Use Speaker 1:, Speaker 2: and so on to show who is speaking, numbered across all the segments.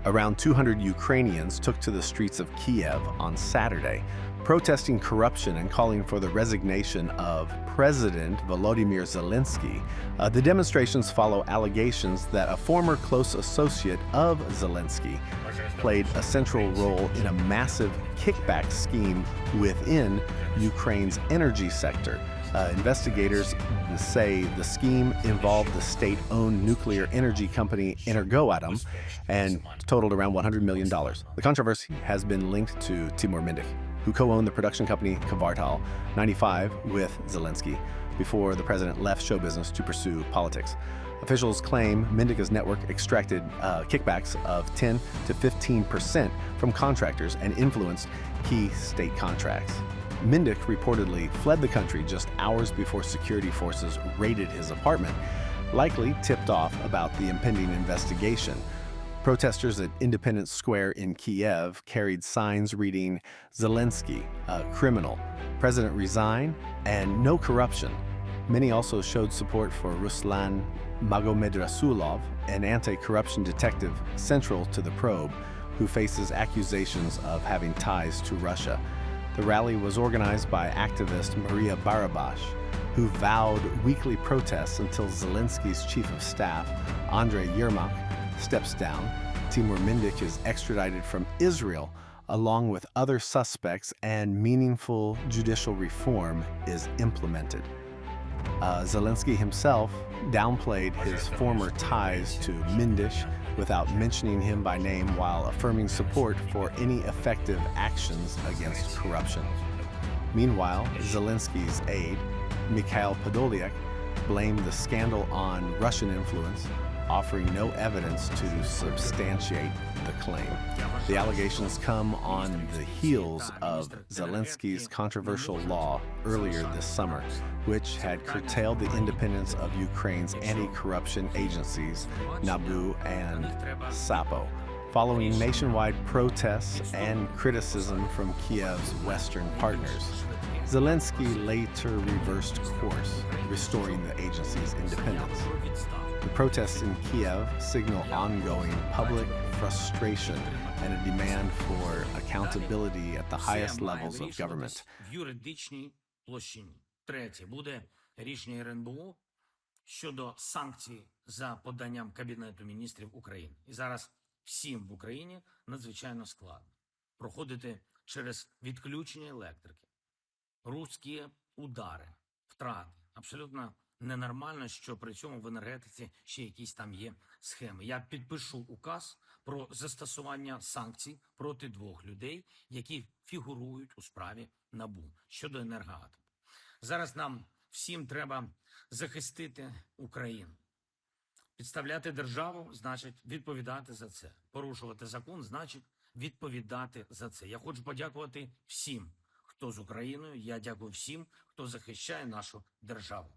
Speaker 1: Around 200 Ukrainians took to the streets of Kiev on Saturday, protesting corruption and calling for the resignation of President Vladimir Zelensky. The demonstrations follow allegations that a former close associate of Zelensky played a central role in a massive kickback scheme within Ukraine's energy sector. Investigators say the scheme involved the state-owned nuclear energy company Energoatom and totaled around $100 million. The controversy has been linked to Timur Mindich, who co-owned the production company Kvartal 95 with Zelensky before the president left show business to pursue politics. Officials claim Mindich's network extracted kickbacks of 10 to 15% from contractors and influenced key state contracts. Mindich reportedly fled the country just hours before security forces raided his apartment, likely tipped off about the impending investigation. Protesters at Independence Square in Kiev carried signs reading, "Zelensky, criminal, President resign, and no corruption." Many also showed support for Ruslan Magomedrasulov, an anti-corruption detective central to the probe, who faces accusations of having ties to Russia. The rally was organized by activist Maria Barabash, who vowed weekly protests until Zelensky's chief of staff, Andrei Yermak, steps down. Timur Mindich is extradited from Israel, along with other suspects, and meaningful judicial reform is implemented. Zelensky himself downplayed his former ties to Mindich without mentioning him by name, while affirming support for any effective actions against corruption. Meanwhile, Zelensky's aide, Mikhail Podolyak, blamed the scandal on Russian influence, offering no evidence to substantiate the claim. The allegations come on the heels of Zelensky's controversial law earlier this summer, which had curtailed the independence of Ukraine's anti-corruption agencies, NABU and SAPO. Following nationwide protests and criticism from Kiev's Western partners, Zelensky later reversed course, restoring the agency's independence. The protests in Kiev signal ongoing public frustration and a demand for accountability at the highest levels of government.
Speaker 2: Третє буде рішення РНБО щодо санкцій за поданням Кабінету міністрів України. І зараз всім в Україні надзвичайно складно проходити через відключення електрики, руські удари, втрати. Абсолютно ненормально, що при цьому в енергетиці ще якісь там є схеми. Я підпишу указ про застосування санкцій проти двох людей, які фігурують у справі НАБУ щодо Енергоатому. Зараз нам всім треба захистити Україну. Підставляти державу – значить відповідати за це. Порушувати закон – значить відповідати за це. Я хочу подякувати всім, хто з Україною. Я дякую всім, хто захищає нашу державу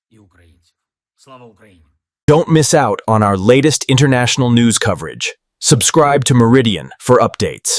Speaker 2: і українців. Слава Україні!
Speaker 3: Don't miss out on our latest international news coverage. Subscribe to Meridian for updates.